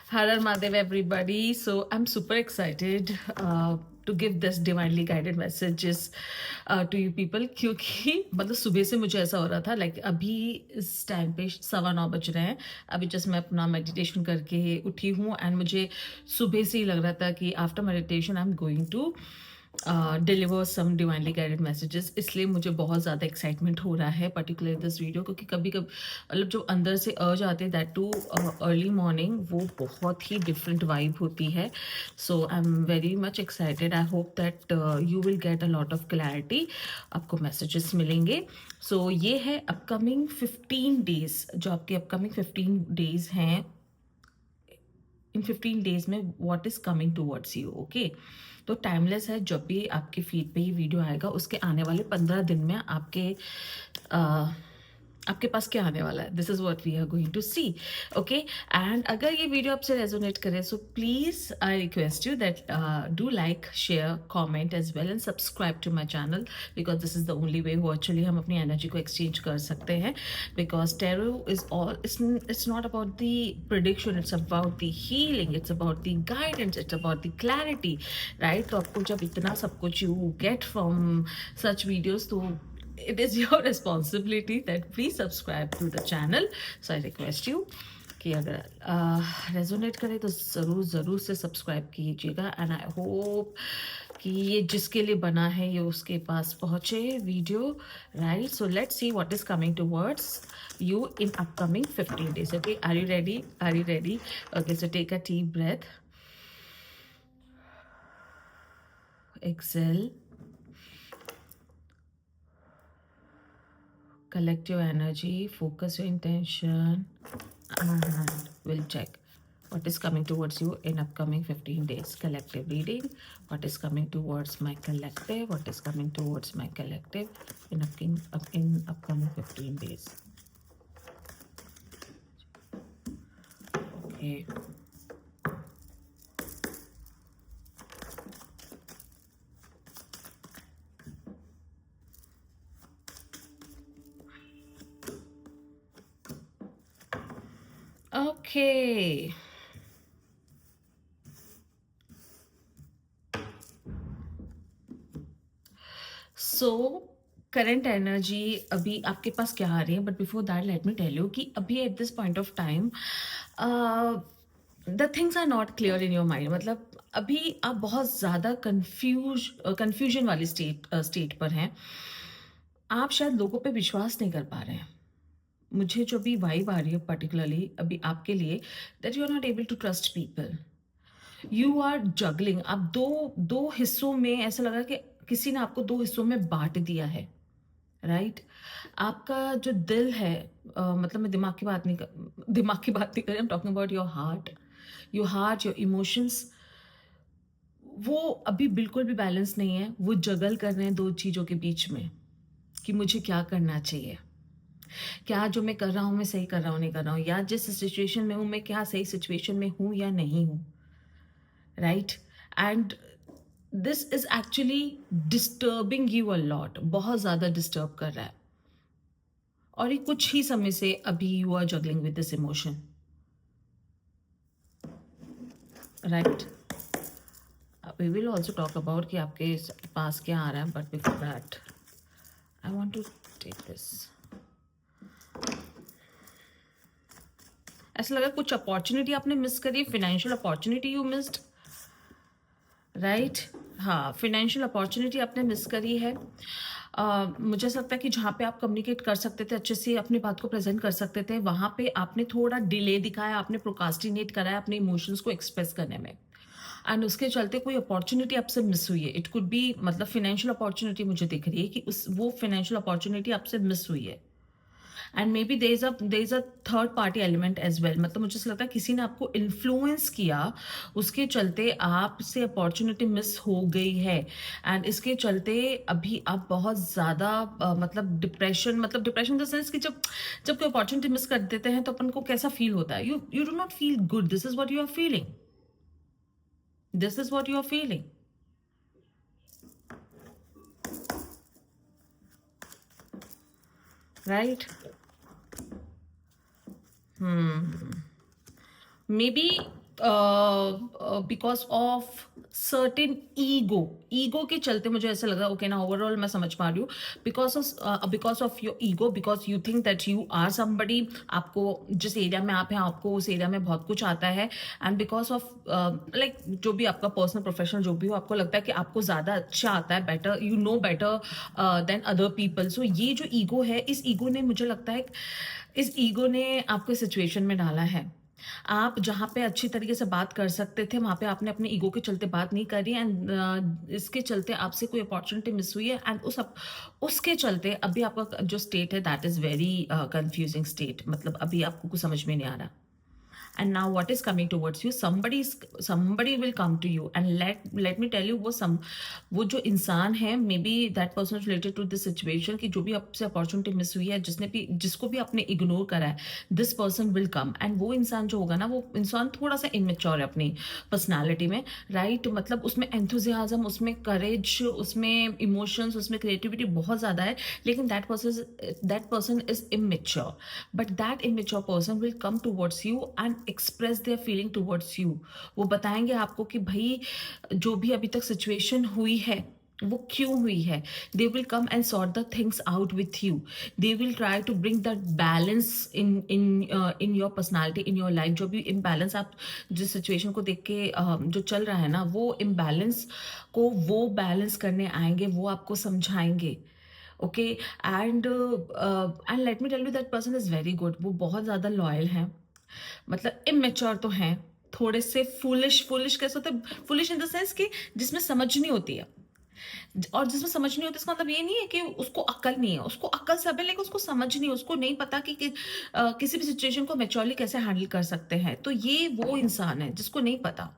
Har Har Mahadev, everybody. So I'm super excited to give this divinely guided messages to you people क्योंकि मतलब सुबह से मुझे ऐसा हो रहा था लाइक अभी इस टाइम पे 9:15 बज रहे हैं. अभी जस्ट मैं अपना मेडिटेशन करके उठी हूँ एंड मुझे सुबह से ही लग रहा था कि after meditation I am going to deliver some divinely guided messages. इसलिए मुझे बहुत ज़्यादा एक्साइटमेंट हो रहा है पर्टिकुलर दिस वीडियो क्योंकि कभी कभी मतलब जो अंदर से अर्ज आते हैं दैट टू अर्ली मॉर्निंग वो बहुत ही डिफरेंट वाइब होती है. So I am very much excited. I hope that you will get a lot of clarity. आपको मैसेजेस मिलेंगे. सो ये है अपकमिंग 15 डेज. जो आपके अपकमिंग 15 डेज हैं, इन 15 डेज में what is coming towards you. Okay, तो टाइमलेस है. जब भी आपके फीड पे ही वीडियो आएगा उसके आने वाले 15 दिन में आपके पास क्या आने वाला है. This is what we are going to see. Okay, and अगर ये वीडियो आपसे रेजोनेट करे so please I request you that do like, share, comment as well and subscribe to my channel because this is the only way virtually हम अपनी energy को exchange कर सकते हैं. Because tarot is all, it's not about the prediction, it's about the healing, it's about the guidance, it's about the clarity, right? तो आपको जब इतना सब कुछ you get from such videos तो it is your responsibility that please subscribe to the channel. So I request you कि अगर resonate करे तो ज़रूर ज़रूर से सब्सक्राइब कीजिएगा. एंड आई होप कि ये जिसके लिए बना है ये उसके पास पहुँचे video, right? So let's see what is coming towards you in upcoming 15 days. Okay, are you ready? Are you ready? Okay, so take a deep breath. Exhale. Collect your energy, focus your intention, and we'll check what is coming towards you in upcoming 15 days. Collective reading. What is coming towards my collective? What is coming towards my collective in upcoming 15 days? Okay. Okay. So current energy अभी आपके पास क्या आ रही है. But before that let me tell you कि अभी at this point of time the things are not clear in your mind. मतलब अभी आप बहुत ज़्यादा कन्फ्यूजन वाली स्टेट पर हैं. आप शायद लोगों पे विश्वास नहीं कर पा रहे हैं. मुझे जो भी वाइब आ रही है पर्टिकुलरली अभी आपके लिए, that you are not able to trust people. You are juggling. आप दो दो हिस्सों में, ऐसा लगा कि किसी ने आपको दो हिस्सों में बांट दिया है, राइट? आपका जो दिल है, मतलब मैं दिमाग की बात नहीं कर रही. I am talking about your heart, your emotions. वो अभी बिल्कुल भी बैलेंस नहीं है. वो जगल कर रहे हैं दो चीज़ों के बीच में कि मुझे क्या करना चाहिए. क्या जो मैं कर रहा हूँ मैं सही कर रहा हूँ, नहीं कर रहा हूँ, या जिस सिचुएशन में हूँ मैं क्या सही सिचुएशन में हूँ या नहीं हूँ, right? And this is actually disturbing you a lot. बहुत ज़्यादा डिस्टर्ब कर रहा है. और ये कुछ ही समय से अभी you are juggling with this emotion, right? We will also talk about कि आपके पास क्या आ रहा है. But before that I want to take this. ऐसा लगा कुछ अपॉर्चुनिटी आपने मिस करी. Financial opportunity you missed, right? हाँ, फाइनेंशियल अपॉर्चुनिटी आपने मिस करी है. मुझे ऐसा लगता है कि जहाँ पे आप कम्युनिकेट कर सकते थे, अच्छे से अपनी बात को प्रेजेंट कर सकते थे, वहाँ पे आपने थोड़ा डिले दिखाया, आपने प्रोकास्टिनेट कराया अपने इमोशंस को एक्सप्रेस करने में. एंड उसके चलते कोई अपॉर्चुनिटी आपसे मिस हुई है. इट कुड बी, मतलब फाइनेंशियल अपॉर्चुनिटी मुझे दिख रही है कि वो फाइनेंशियल अपॉर्चुनिटी आपसे मिस हुई है. And maybe there is a third party element as well. मतलब मुझे ऐसा लगता है किसी ने आपको इन्फ्लुएंस किया, उसके चलते आपसे अपॉर्चुनिटी मिस हो गई है. एंड इसके चलते अभी आप बहुत ज़्यादा मतलब डिप्रेशन द सेंस कि जब जब कोई अपॉर्चुनिटी मिस कर देते हैं तो अपन को कैसा फील होता है. You do not feel good. This is what you are feeling. This is what you are feeling, right? Maybe because of certain ego के चलते मुझे ऐसा लग रहा है, ओके ना, ओवरऑल मैं समझ पा रही हूँ, because of your ego, because you think that you are somebody, आपको जिस एरिया में आप हैं आपको उस एरिया में बहुत कुछ आता है, एंड बिकॉज ऑफ लाइक जो भी आपका पर्सनल प्रोफेशनल जो भी हो, आपको लगता है कि आपको ज़्यादा अच्छा आता है, better, you know better than other people. So ये जो ईगो है, इस ईगो ने, मुझे लगता है इस ईगो ने आपको इस सिचुएशन में डाला है। आप जहाँ पे अच्छी तरीके से बात कर सकते थे, वहाँ पे आपने अपने ईगो के चलते बात नहीं करी, एंड इसके चलते आपसे कोई अपॉर्चुनिटी मिस हुई है, एंड उसके चलते अभी आपका जो स्टेट है that is very confusing state. मतलब अभी आपको कुछ समझ में नहीं आ रहा। And now what is coming towards you, somebody will come to you, and let me tell you, वो जो इंसान है, maybe that person related to this situation, कि जो भी आपसे अपॉर्चुनिटी मिस हुई है, जिसको भी आपने इग्नोर करा है, this person will come. And वो इंसान जो होगा ना, वो इंसान थोड़ा सा इमेच्योर है अपनी पर्सनैलिटी में, राइट? मतलब उसमें एंथुजियाज्म, उसमें करेज, उसमें इमोशंस, उसमें क्रिएटिविटी बहुत ज़्यादा है, लेकिन that person is immature. But that immature person will come towards you and express their feeling towards you. वो बताएंगे आपको कि भाई जो भी अभी तक सिचुएशन हुई है वो क्यों हुई है। They will come and sort the things out with you. They will try to bring that balance in your personality, in your life. जो भी इम्बैलेंस आप जिस सिचुएशन को देख के जो चल रहा है ना, वो इम्बैलेंस को वो बैलेंस करने आएंगे, वो आपको समझाएंगे। Okay, and let me tell you, that person is very good. वो बहुत ज़्यादा लॉयल है, मतलब इमेच्योर तो हैं, थोड़े से फुलिश कैसे होते हैं, फुलिश इन द सेंस कि जिसमें समझ नहीं होती है। और जिसमें समझ नहीं होती, इसका मतलब ये नहीं है कि उसको अक्ल नहीं है, उसको अक्ल सब है, लेकिन उसको समझ नहीं है, उसको नहीं पता कि किसी भी सिचुएशन को मैच्योरली कैसे हैंडल कर सकते हैं। तो ये वो इंसान है जिसको नहीं पता,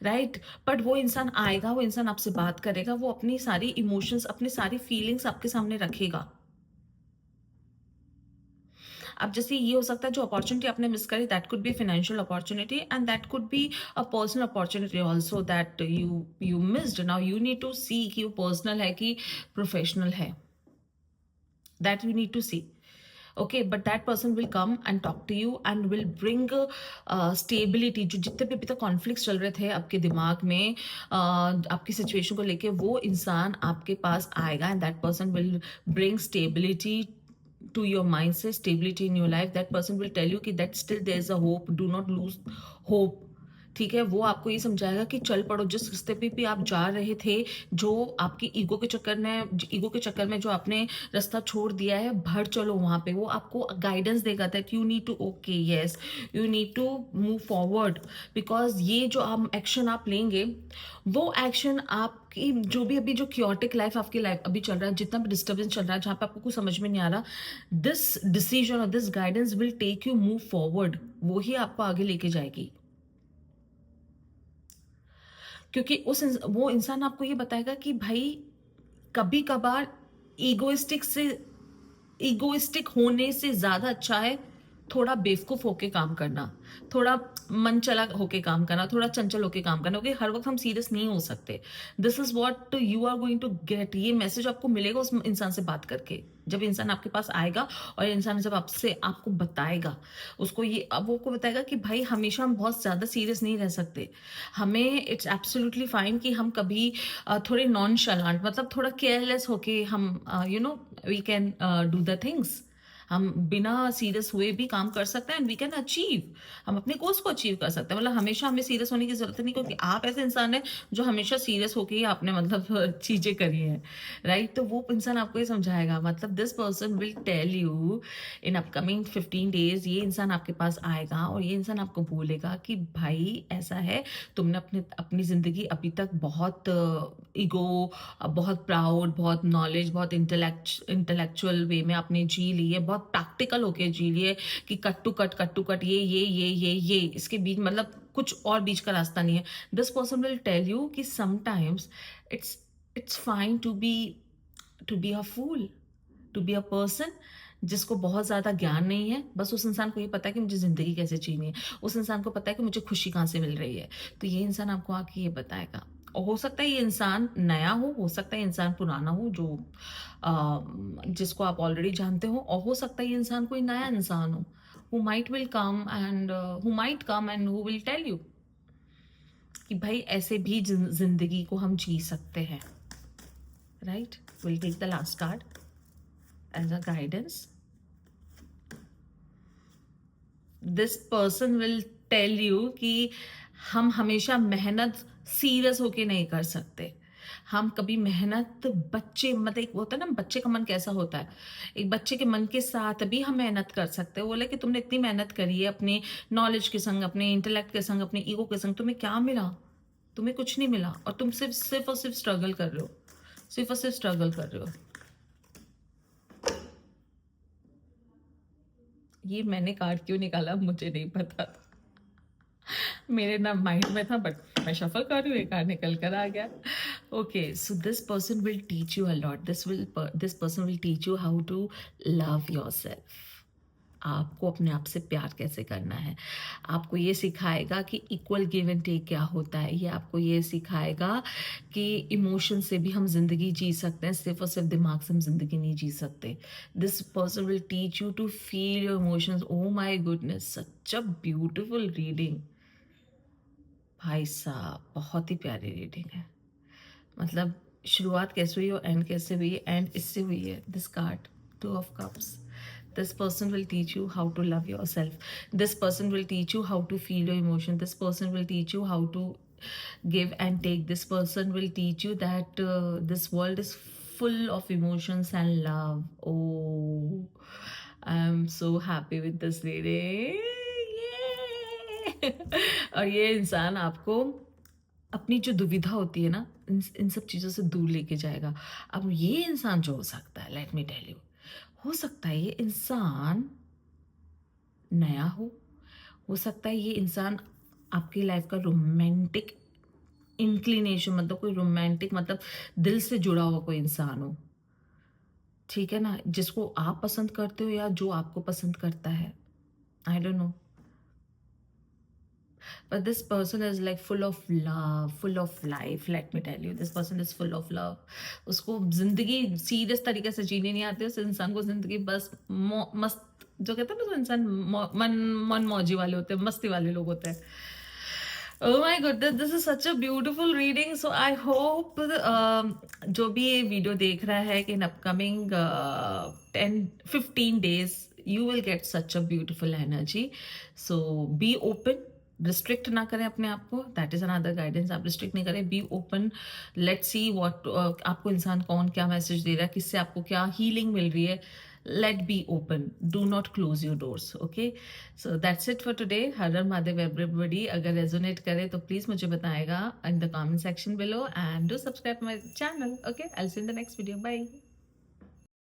राइट? बट वो इंसान आएगा, वो इंसान आपसे बात करेगा, वो अपनी सारी इमोशंस, अपनी सारी फीलिंग्स आपके सामने रखेगा। अब जैसे ये हो सकता है, जो अपॉर्चुनिटी आपने मिस करी, that could be financial opportunity, and that could be a personal opportunity also that you missed. Now you need to see कि वो पर्सनल है कि प्रोफेशनल है, that you need to see. Okay, but that person will come and talk to you and will bring stability. जो जितने भी अभी तक कॉन्फ्लिक्ट्स चल रहे थे आपके दिमाग में, आपकी सिचुएशन को लेके, वो इंसान आपके पास आएगा, and that person will bring stability to your mindset, stability in your life. That person will tell you कि that still there is a hope, do not lose hope। ठीक है, वो आपको ये समझाएगा कि चल पड़ो, जिस रास्ते पे भी आप जा रहे थे, जो आपकी ईगो के चक्कर में जो आपने रास्ता छोड़ दिया है, भर चलो वहां पे। वो आपको गाइडेंस देगा that you need to, okay yes, you need to move forward, because ये जो आप एक्शन आप लेंगे, वो एक्शन आपकी जो भी अभी जो क्योटिक लाइफ आपकी लाइफ अभी चल रहा है, जितना भी डिस्टर्बेंस चल रहा है, जहाँ पे आपको कुछ समझ में नहीं आ रहा, दिस डिसीजन और this guidance will take you move forward. वो ही आपको आगे लेके जाएगी, क्योंकि वो इंसान आपको ये बताएगा कि भाई कभी कभार ईगोइस्टिक होने से ज्यादा अच्छा है थोड़ा बेवकूफ होके काम करना, थोड़ा मन चला होके काम करना, थोड़ा चंचल होके काम करना, क्योंकि हर वक्त हम सीरियस नहीं हो सकते। This is what you are going to get. ये मैसेज आपको मिलेगा उस इंसान से बात करके, जब इंसान आपके पास आएगा और इंसान जब आपको बताएगा, उसको ये अब वो को बताएगा कि भाई हमेशा हम बहुत ज़्यादा सीरियस नहीं रह सकते। हमें इट्स एब्सोल्युटली फाइन कि हम कभी थोड़े नॉन शलांट, मतलब थोड़ा केयरलेस होके हम we can do the things. हम बिना सीरियस हुए भी काम कर सकते हैं, एंड वी कैन अचीव, हम अपने गोल्स को अचीव कर सकते हैं। मतलब हमेशा हमें सीरियस होने की जरूरत नहीं, क्योंकि आप ऐसे इंसान है जो हमेशा सीरियस होके ही आपने मतलब चीजें करी हैं, राइट? तो वो इंसान आपको ये समझाएगा, मतलब this person will tell you in upcoming 15 days। ये इंसान आपके पास आएगा और ये इंसान आपको बोलेगा कि भाई ऐसा है, तुमने अपनी जिंदगी अभी तक बहुत ईगो, बहुत प्राउड, बहुत नॉलेज, बहुत इंटेलेक्चुअल वे में आपने जी ली है, बहुत प्रैक्टिकल होके जी लिए कि कट टू कट ये इसके बीच मतलब कुछ और बीच का रास्ता नहीं है। This person will tell you कि sometimes it's it's fine to be a fool, to be a person जिसको बहुत ज़्यादा ज्ञान नहीं है। बस उस इंसान को ये पता है कि मुझे ज़िंदगी कैसे जीनी है, उस इंसान को पता है कि मुझे खुशी कहाँ से मिल रही है। तो ये इंसान आपको आके ये बताएगा। और हो सकता है ये इंसान नया हो सकता है इंसान पुराना हो, जो जिसको आप ऑलरेडी जानते हो, और हो सकता है ये इंसान कोई नया इंसान हो, who might will come and who might come and who will tell you कि भाई ऐसे भी जिंदगी को हम जी सकते हैं, right? Will take the last card as a guidance. This person will tell you कि हम हमेशा मेहनत सीरियस होके नहीं कर सकते. हम कभी मेहनत बच्चे मतलब एक होता है ना, बच्चे का मन कैसा होता है, एक बच्चे के मन के साथ भी हम मेहनत कर सकते हैं. बोले कि तुमने इतनी मेहनत करी है अपने नॉलेज के संग, अपने इंटेलेक्ट के संग, अपने ईगो के संग, तुम्हें क्या मिला? तुम्हें कुछ नहीं मिला और तुम सिर्फ और सिर्फ स्ट्रगल कर रहे हो, सिर्फ और सिर्फ स्ट्रगल कर रहे हो. ये मैंने कार्ड क्यों निकाला मुझे नहीं पता, मेरे ना माइंड में था, बट मैं शफल कर रही हूँ, एक कार्ड निकल कर आ गया. Okay, so this person will teach you a lot. This person will teach you how to love yourself. आपको अपने आप से प्यार कैसे करना है. आपको ये सिखाएगा कि इक्वल गिव एंड टेक क्या होता है. ये आपको ये सिखाएगा कि इमोशन से भी हम जिंदगी जी सकते हैं, सिर्फ और सिर्फ दिमाग से हम जिंदगी नहीं जी सकते. This person will teach you to feel your emotions. Oh my goodness, such a beautiful reading. भाई साहब, बहुत ही प्यारी रीडिंग है. मतलब शुरुआत कैसे हुई और एंड कैसे हुई, एंड इससे हुई है. This card, 2 of Cups. This person will teach you how to love yourself. This person will teach you how to feel your emotion. This person will teach you how to give and take. This person will teach you that this world is full of emotions and love. Oh, I'm so happy with this reading. Yay! और ये इंसान आपको अपनी जो दुविधा होती है ना, इन सब चीज़ों से दूर लेके जाएगा. अब ये इंसान जो हो सकता है, लेट मी टेल यू, हो सकता है ये इंसान नया हो सकता है ये इंसान आपकी लाइफ का रोमांटिक इंक्लिनेशन, मतलब कोई रोमांटिक मतलब दिल से जुड़ा हुआ कोई इंसान हो, ठीक है ना, जिसको आप पसंद करते हो या जो आपको पसंद करता है. I don't know, but this person is like full of love, full of life. Let me tell you, this person is full of love. उसको जिंदगी सीरियस तरीके से जीनी नहीं आती. उस इंसान को जिंदगी बस मस्त, जो कहते हैं ना, तो इंसान मन मौजी वाले होते हैं, मस्ती वाले लोग होते हैं. Oh my goodness, this is such a beautiful reading. So I hope जो भी ये वीडियो देख रहा है कि in upcoming 10-15 days you will get such a beautiful energy. So be open. Restrict ना करें अपने आप को. That is another guidance. आप रिस्ट्रिक्ट नहीं करें, be open. Let see what आपको इंसान कौन क्या मैसेज दे रहा है, किससे आपको क्या हीलिंग मिल रही है. Let be open, do not close your doors. Okay, so that's it for today. Har Har Mahadev everybody. अगर रेजोनेट करे तो प्लीज मुझे बताएगा in the comment section below, and do subscribe my channel. Okay, I will see in the next video. Bye.